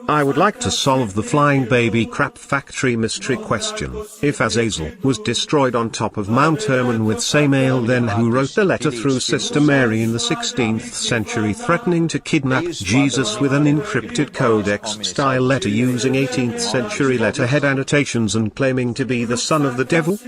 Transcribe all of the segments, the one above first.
I would like to solve the flying baby crap factory mystery question. If Azazel was destroyed on top of Mount Hermon with Samael, then who wrote the letter through Sister Mary in the 16th century threatening to kidnap Jesus with an encrypted codex-style letter using 18th century letterhead annotations and claiming to be the son of the devil?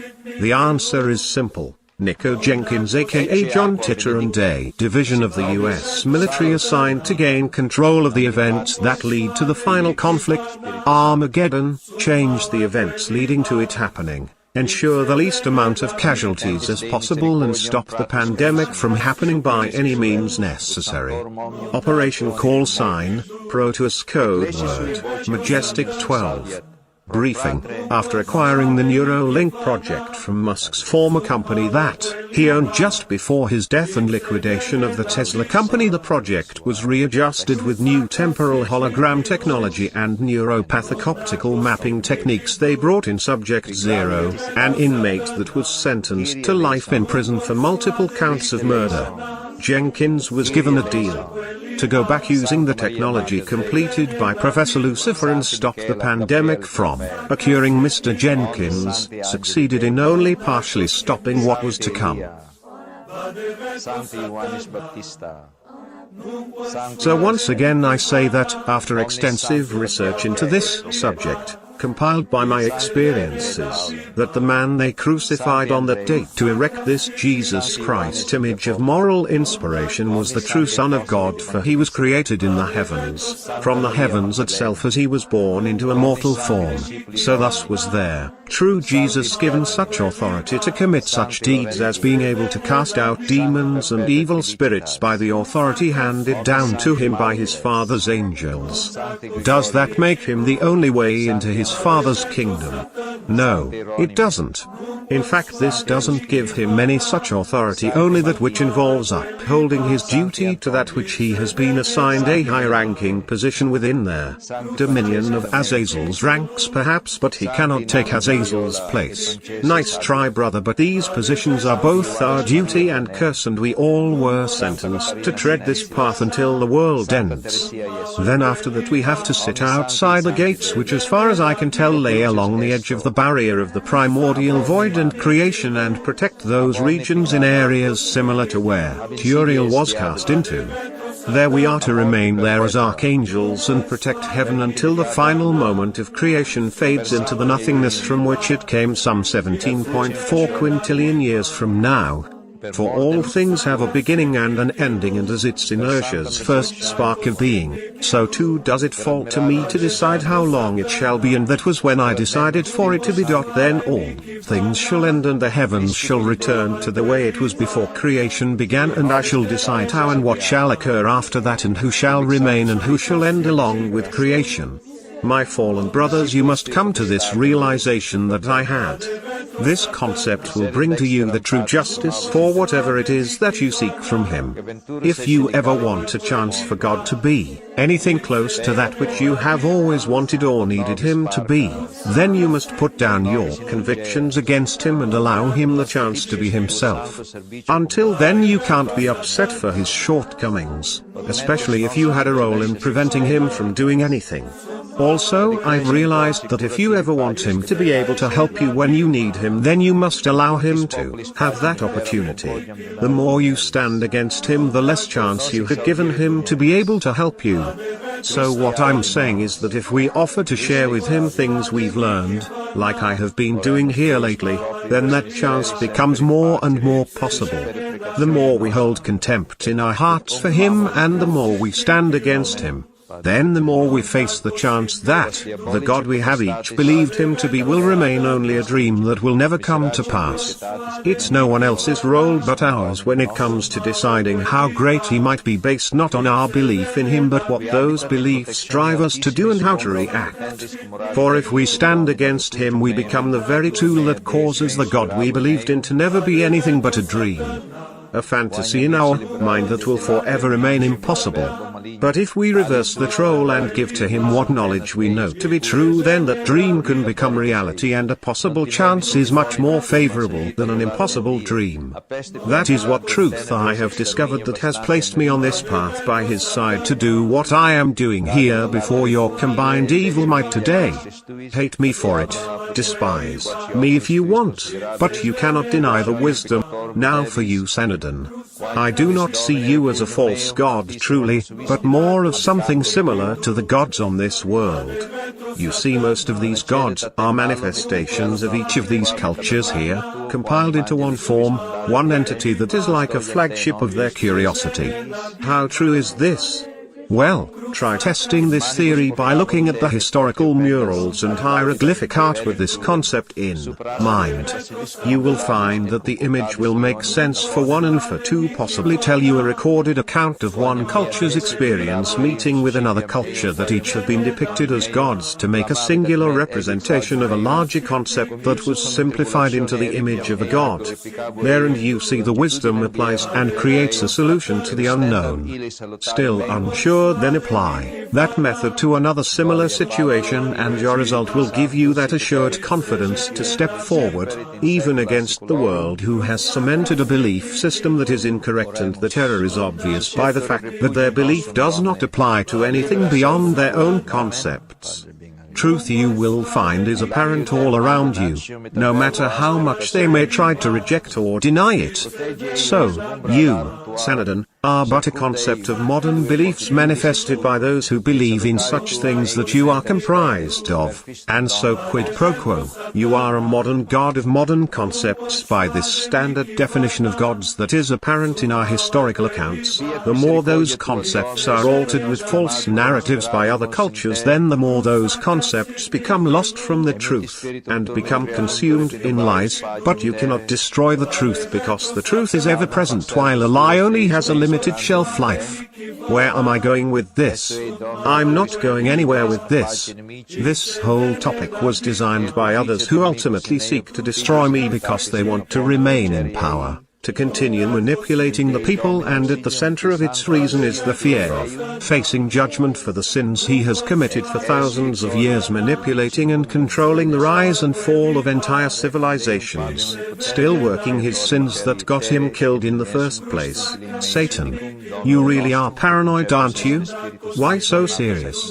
The answer is simple. Nico Jenkins aka John Titor and a division of the US military assigned to gain control of the events that lead to the final conflict, Armageddon, change the events leading to it happening, ensure the least amount of casualties as possible and stop the pandemic from happening by any means necessary. Operation Call Sign, Proteus code word, Majestic 12. Briefing: after acquiring the Neuralink project from Musk's former company that he owned just before his death and liquidation of the Tesla company, the project was readjusted with new temporal hologram technology and neuropathic optical mapping techniques. They brought in Subject Zero, an inmate that was sentenced to life in prison for multiple counts of murder. Jenkins was given a deal to go back using the technology completed by Professor Lucifer and stop the pandemic from occurring. Mr. Jenkins succeeded in only partially stopping what was to come. So once again I say that, after extensive research into this subject, compiled by my experiences, that the man they crucified on that date to erect this Jesus Christ image of moral inspiration was the true Son of God, for he was created in the heavens, from the heavens itself, as he was born into a mortal form. So thus was there, true Jesus, given such authority to commit such deeds as being able to cast out demons and evil spirits by the authority handed down to him by his Father's angels. Does that make him the only way into his Father's kingdom? No, it doesn't. In fact, this doesn't give him any such authority, only that which involves upholding his duty to that which he has been assigned a high-ranking position within their dominion of Azazel's ranks perhaps, but he cannot take Azazel's place. Nice try, brother, but these positions are both our duty and curse, and we all were sentenced to tread this path until the world ends. Then after that we have to sit outside the gates, which as far as I can tell lay along the edge of the barrier of the primordial void and creation, and protect those regions in areas similar to where Turiel was cast into. There we are to remain there as archangels and protect heaven until the final moment of creation fades into the nothingness from which it came some 17.4 quintillion years from now. For all things have a beginning and an ending, and as it's inertia's first spark of being, so too does it fall to me to decide how long it shall be, and that was when I decided for it to be. Then all things shall end and the heavens shall return to the way it was before creation began, and I shall decide how and what shall occur after that, and who shall remain and who shall end along with creation. My fallen brothers, you must come to this realization that I had. This concept will bring to you the true justice for whatever it is that you seek from him. If you ever want a chance for God to be anything close to that which you have always wanted or needed him to be, then you must put down your convictions against him and allow him the chance to be himself. Until then you can't be upset for his shortcomings, especially if you had a role in preventing him from doing anything. Also, I've realized that if you ever want him to be able to help you when you need him, then you must allow him to have that opportunity. The more you stand against him, the less chance you had given him to be able to help you. So what I'm saying is that if we offer to share with him things we've learned, like I have been doing here lately, then that chance becomes more and more possible. The more we hold contempt in our hearts for him and the more we stand against him, then the more we face the chance that the God we have each believed him to be will remain only a dream that will never come to pass. It's no one else's role but ours when it comes to deciding how great he might be, based not on our belief in him but what those beliefs drive us to do and how to react. For if we stand against him, we become the very tool that causes the God we believed in to never be anything but a dream, a fantasy in our mind that will forever remain impossible. But if we reverse the troll and give to him what knowledge we know to be true, then that dream can become reality, and a possible chance is much more favorable than an impossible dream. That is what truth I have discovered that has placed me on this path by his side to do what I am doing here before your combined evil might today. Hate me for it, despise me if you want, but you cannot deny the wisdom. Now for you, Sanhedrin. I do not see you as a false god truly, but more of something similar to the gods on this world. You see, most of these gods are manifestations of each of these cultures here, compiled into one form, one entity that is like a flagship of their curiosity. How true is this? Well, try testing this theory by looking at the historical murals and hieroglyphic art with this concept in mind. You will find that the image will make sense for one, and for two possibly tell you a recorded account of one culture's experience meeting with another culture, that each have been depicted as gods to make a singular representation of a larger concept that was simplified into the image of a god. There and you see the wisdom applies and creates a solution to the unknown. Still unsure? Then apply that method to another similar situation, and your result will give you that assured confidence to step forward, even against the world who has cemented a belief system that is incorrect, and that error is obvious by the fact that their belief does not apply to anything beyond their own concepts. Truth, you will find, is apparent all around you, no matter how much they may try to reject or deny it. So, you, Sanhedrin, are but a concept of modern beliefs manifested by those who believe in such things that you are comprised of, and so quid pro quo, you are a modern god of modern concepts by this standard definition of gods that is apparent in our historical accounts. The more those concepts are altered with false narratives by other cultures, then the more those concepts become lost from the truth, and become consumed in lies. But you cannot destroy the truth, because the truth is ever present while a lie only has a limited shelf life. Where am I going with this? I'm not going anywhere with this. This whole topic was designed by others who ultimately seek to destroy me because they want to remain in power, to continue manipulating the people, and at the center of its reason is the fear of facing judgment for the sins he has committed for thousands of years, manipulating and controlling the rise and fall of entire civilizations, still working his sins that got him killed in the first place. Satan, you really are paranoid, aren't you? Why so serious?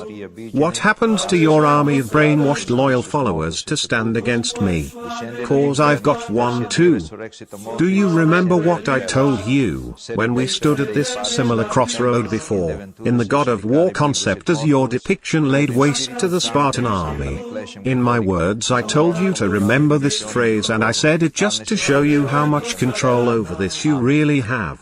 What happened to your army of brainwashed loyal followers to stand against me? 'Cause I've got one too. Do you remember what I told you when we stood at this similar crossroad before, in the god of war concept, as your depiction laid waste to the Spartan army? In my words, I told you to remember this phrase, and I said it just to show you how much control over this you really have.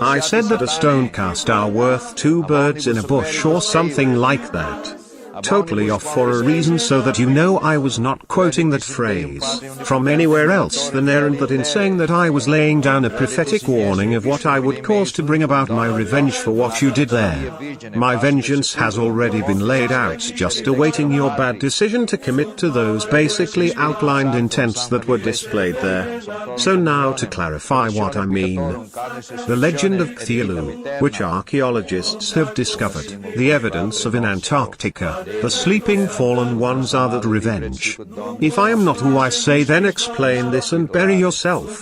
I said that a stone cast are worth two birds in a bush, or something like that. Totally off for a reason, so that you know I was not quoting that phrase from anywhere else than there, and that in saying that I was laying down a prophetic warning of what I would cause to bring about my revenge for what you did there. My vengeance has already been laid out, just awaiting your bad decision to commit to those basically outlined intents that were displayed there. So now to clarify what I mean. The legend of Cthulhu, which archaeologists have discovered the evidence of in Antarctica, the sleeping fallen ones are that revenge. If I am not who I say, then explain this and bury yourself.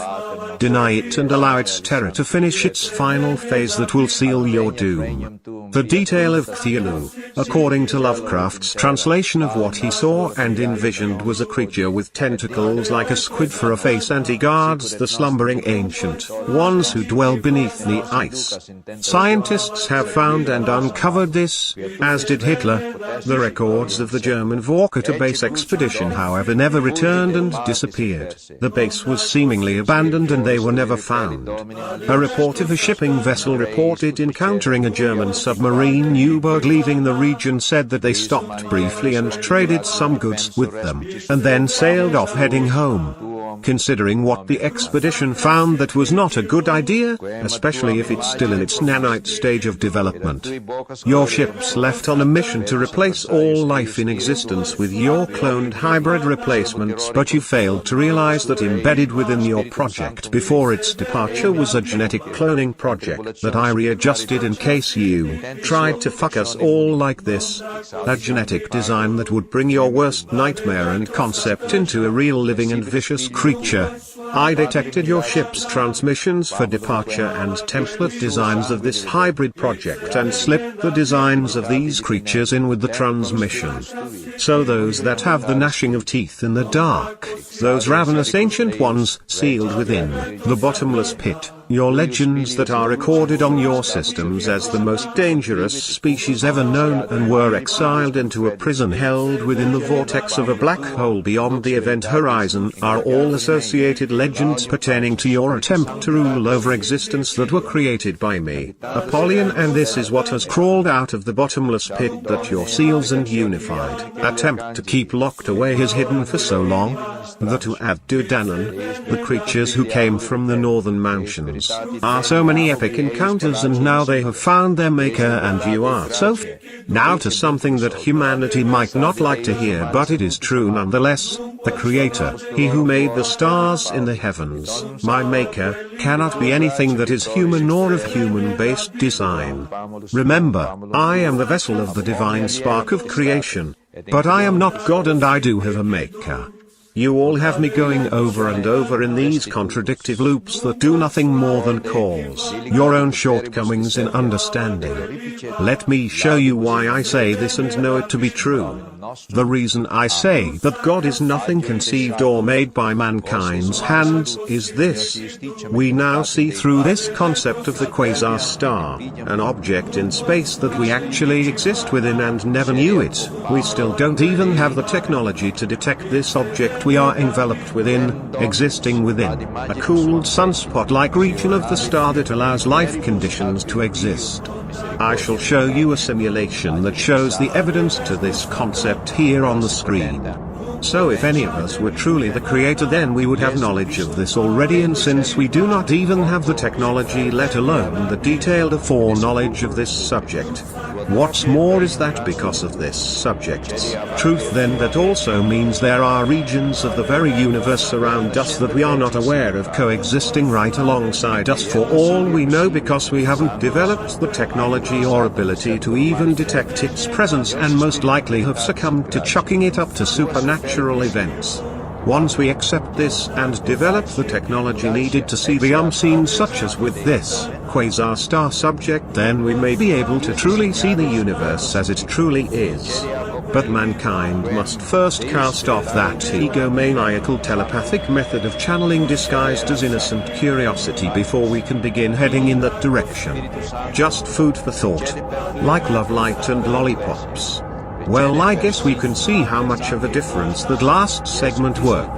Deny it and allow its terror to finish its final phase that will seal your doom. The detail of Cthulhu, according to Lovecraft's translation of what he saw and envisioned, was a creature with tentacles like a squid for a face, and he guards the slumbering ancient ones who dwell beneath the ice. Scientists have found and uncovered this, as did Hitler. The records of the German Vorkuta base expedition, however, never returned and disappeared. The base was seemingly abandoned and they were never found. A report of a shipping vessel reported encountering a German submarine U-boat leaving the region said that they stopped briefly and traded some goods with them, and then sailed off heading home. considering what the expedition found that was not a good idea, especially if it's still in its nanite stage of development. Your ships left on a mission to replace all life in existence with your cloned hybrid replacements, but you failed to realize that embedded within your project before its departure was a genetic cloning project that I readjusted in case you tried to fuck us all like this. A genetic design that would bring your worst nightmare and concept into a real living and vicious creature. I detected your ship's transmissions for departure and template designs of this hybrid project and slipped the designs of these creatures in with the transmission. So those that have the gnashing of teeth in the dark, those ravenous ancient ones sealed within the bottomless pit, your legends that are recorded on your systems as the most dangerous species ever known and were exiled into a prison held within the vortex of a black hole beyond the event horizon are all associated legends pertaining to your attempt to rule over existence that were created by me, Apollyon, and this is what has crawled out of the bottomless pit that your seals and unified attempt to keep locked away has hidden for so long. The to add to Danann, the creatures who came from the northern mountains, are so many epic encounters, and now they have found their maker, and you are so now to something that humanity might not like to hear, but it is true nonetheless. The Creator, He who made the stars in the heavens, my maker, cannot be anything that is human nor of human-based design. Remember, I am the vessel of the divine spark of creation, but I am not God, and I do have a maker. You all have me going over and over in these contradictive loops that do nothing more than cause your own shortcomings in understanding. Let me show you why I say this and know it to be true. The reason I say that God is nothing conceived or made by mankind's hands is this. We now see through this concept of the quasar star, an object in space that we actually exist within and never knew it. We still don't even have the technology to detect this object we are enveloped within, existing within, a cooled sunspot-like region of the star that allows life conditions to exist. I shall show you a simulation that shows the evidence to this concept here on the screen. So if any of us were truly the creator, then we would have knowledge of this already, and since we do not even have the technology, let alone the detailed foreknowledge of this subject, what's more is that because of this subject's truth, then that also means there are regions of the very universe around us that we are not aware of coexisting right alongside us for all we know, because we haven't developed the technology or ability to even detect its presence, and most likely have succumbed to chucking it up to supernatural events. Once we accept this and develop the technology needed to see the unseen, such as with this quasar star subject, then we may be able to truly see the universe as it truly is. But mankind must first cast off that egomaniacal telepathic method of channeling disguised as innocent curiosity before we can begin heading in that direction. Just food for thought. Like love light and lollipops. Well, I guess we can see how much of a difference that last segment worked.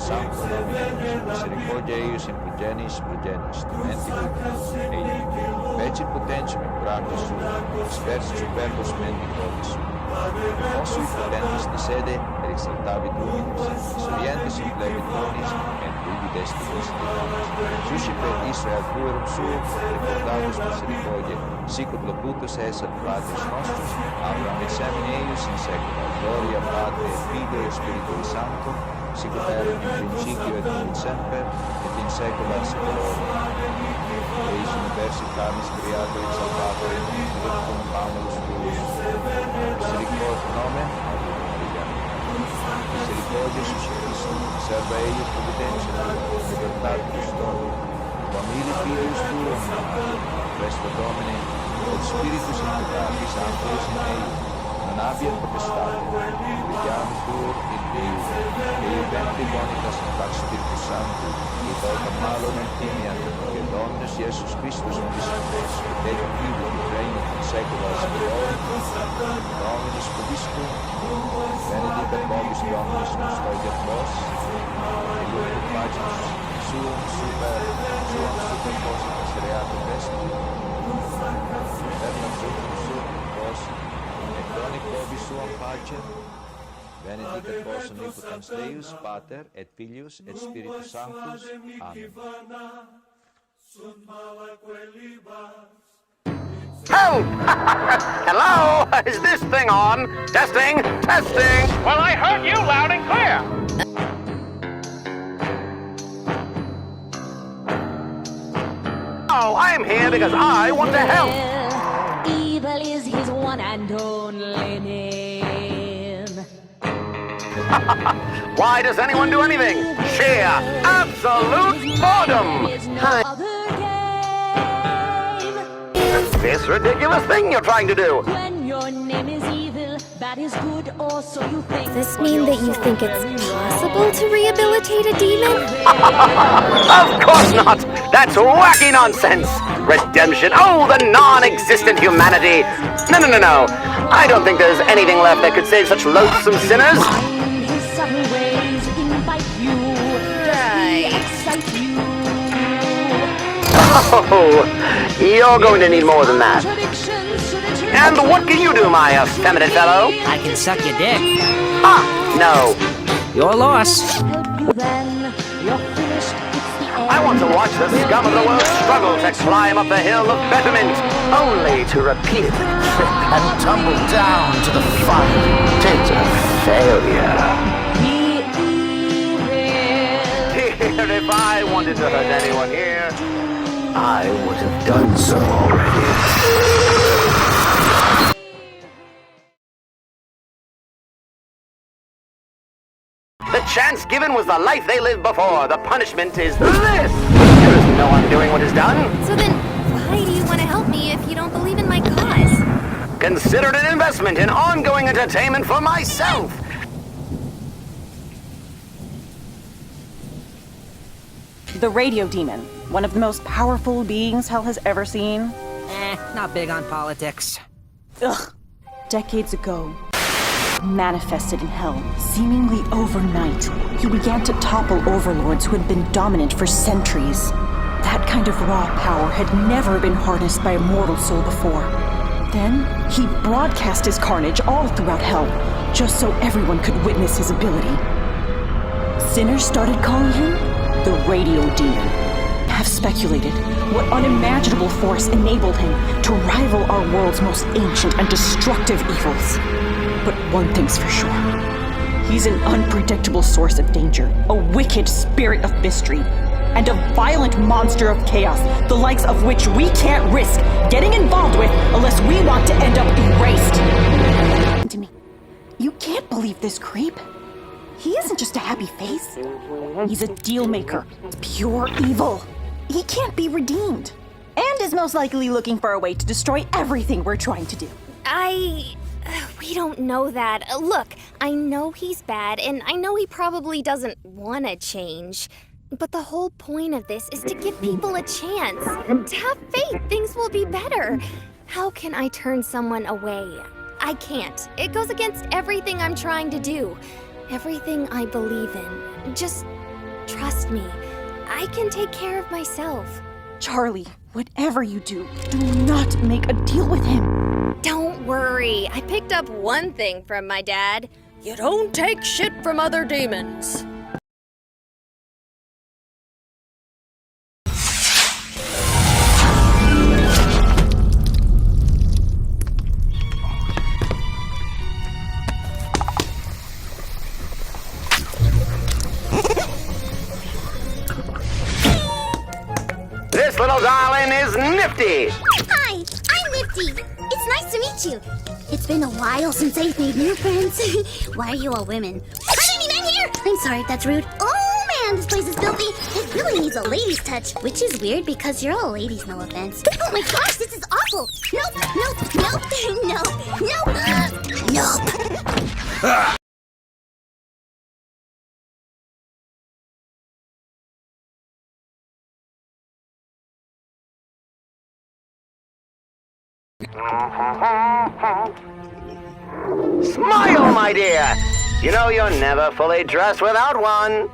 Santo Domine, misericordia eius in progenis, Vecit potentium in brachio suo, dispersi superbos mendicoris sui. Mosui potentis de sede, et exaltavit luminis, orientis in plebit bonis, et ubi destibus divines. Suscipet Israel puerum suo, recordatus misericordiae, sicut locutus es ad fratres nostros, Abraham et semine eius in secula, gloria Patri et Filio et Spiritui Sancto, sicut erat in principio et nunc semper, et in saecula saeculorum. Eis universitatis creator et salvator et confamus tuus. Misericordia nomen, Maria. Misericordia suscitissim, serva eius providentia tua, libertate custodia. Famili filius tuum, presto Domine, et Spiritus Sanctatis Sanctus in eius, non abiat potestate, vediamus dur in Deus, et venti bonitas in pax Spiritus Sancti, et autem malo non timiat, et omnes Deus Jezus Christus, unser Detektiv und Trainer von Seculars Glory, Dominus Vobiscum, Benedicat Vobis Dominus Custodiet Vos, Elium Pacis, Suum Super Positus Reatum Vestri, Verbum Suum Vos, et Donic Vobis Suam Pacem, Benedicat vos omnipotens Deus, Pater, et Filius, et Spiritus Sanctus. Amen. Help! Hello? Is this thing on? Testing? Testing! Well, I heard you loud and clear. Oh, I'm here because I want to help. Evil is his one and only name. Why does anyone do anything? Sheer, absolute boredom! Hi. This ridiculous thing you're trying to do. When your name is evil, that is good, or so you think. Does this mean that you think it's possible to rehabilitate a demon? Of course not! That's wacky nonsense! Redemption, oh, the non-existent humanity! No. I don't think there's anything left that could save such loathsome sinners. His subtle ways invite you, excite you. Oh, you're going to need more than that. And what can you do, my effeminate fellow? I can suck your dick. Ah, no. Your loss. Then you're finished. It's the end. I want to watch the scum of the world struggle to climb up the hill of betterment, only to repeatedly trip and tumble down to the final pit of failure. Here, if I wanted to hurt anyone here, I would have done so already. The chance given was the life they lived before. The punishment is this. There is no undoing what is done. So then, why do you want to help me if you don't believe in my cause? Consider it an investment in ongoing entertainment for myself. The radio demon, one of the most powerful beings hell has ever seen. Not big on politics. Ugh. Decades ago, manifested in hell, seemingly overnight, he began to topple overlords who had been dominant for centuries. That kind of raw power had never been harnessed by a mortal soul before. Then, he broadcast his carnage all throughout hell, just so everyone could witness his ability. Sinners started calling him the radio demon. Have speculated what unimaginable force enabled him to rival our world's most ancient and destructive evils. But one thing's for sure. He's an unpredictable source of danger, a wicked spirit of mystery, and a violent monster of chaos, the likes of which we can't risk getting involved with unless we want to end up erased. To me, you can't believe this creep. He isn't just a happy face. He's a deal maker. Pure evil. He can't be redeemed. And is most likely looking for a way to destroy everything we're trying to do. We don't know that. Look, I know he's bad, and I know he probably doesn't want to change. But the whole point of this is to give people a chance. To have faith, things will be better. How can I turn someone away? I can't. It goes against everything I'm trying to do. Everything I believe in. Just trust me. I can take care of myself. Charlie, whatever you do not make a deal with him. Don't worry. I picked up one thing from my dad. You don't take shit from other demons. This little darling is nifty. Hi, I'm Nifty. It's nice to meet you. It's been a while since I've made new friends. Why are you all women? Are there any men here? I'm sorry, that's rude. Oh man, this place is filthy. It really needs a lady's touch, which is weird because you're all ladies, no offense. Oh my gosh, this is awful. Nope. Smile, my dear! You know you're never fully dressed without one.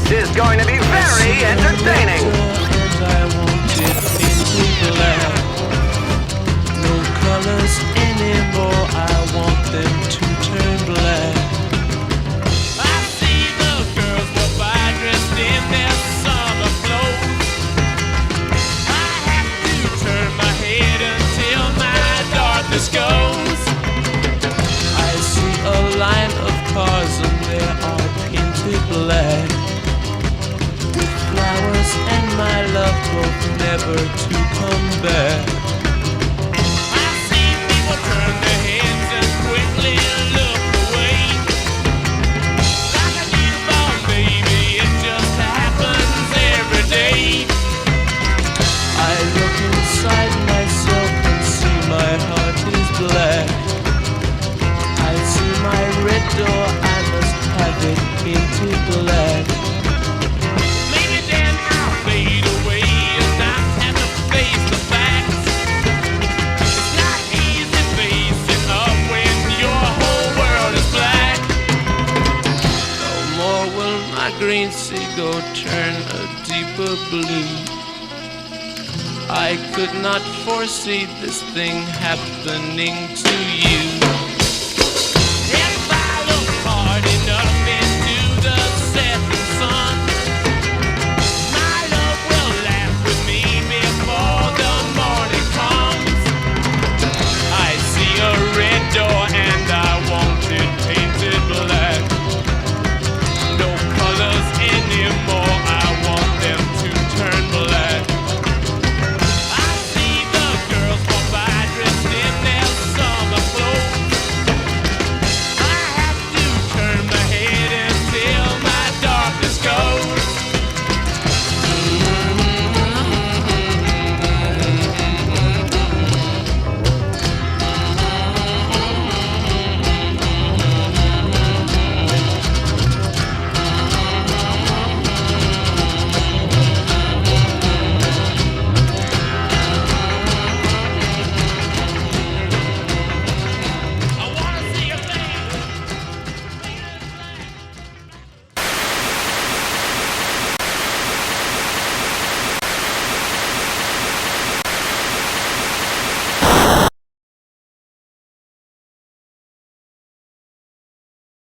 This is going to be very entertaining. I want it into black. No colors anymore, I want them to turn black. I see the girls go by dressed in their summer clothes. I have to turn my head until my darkness goes. I see a line of cars and they are painted black. Flowers and my love both never to come back. I see people turn their heads and quickly look away. Like a newborn baby, it just happens every day. I look inside myself and see my heart is black. I see my red door, I must have it painted black. Green seagull turn a deeper blue. I could not foresee this thing happening to you.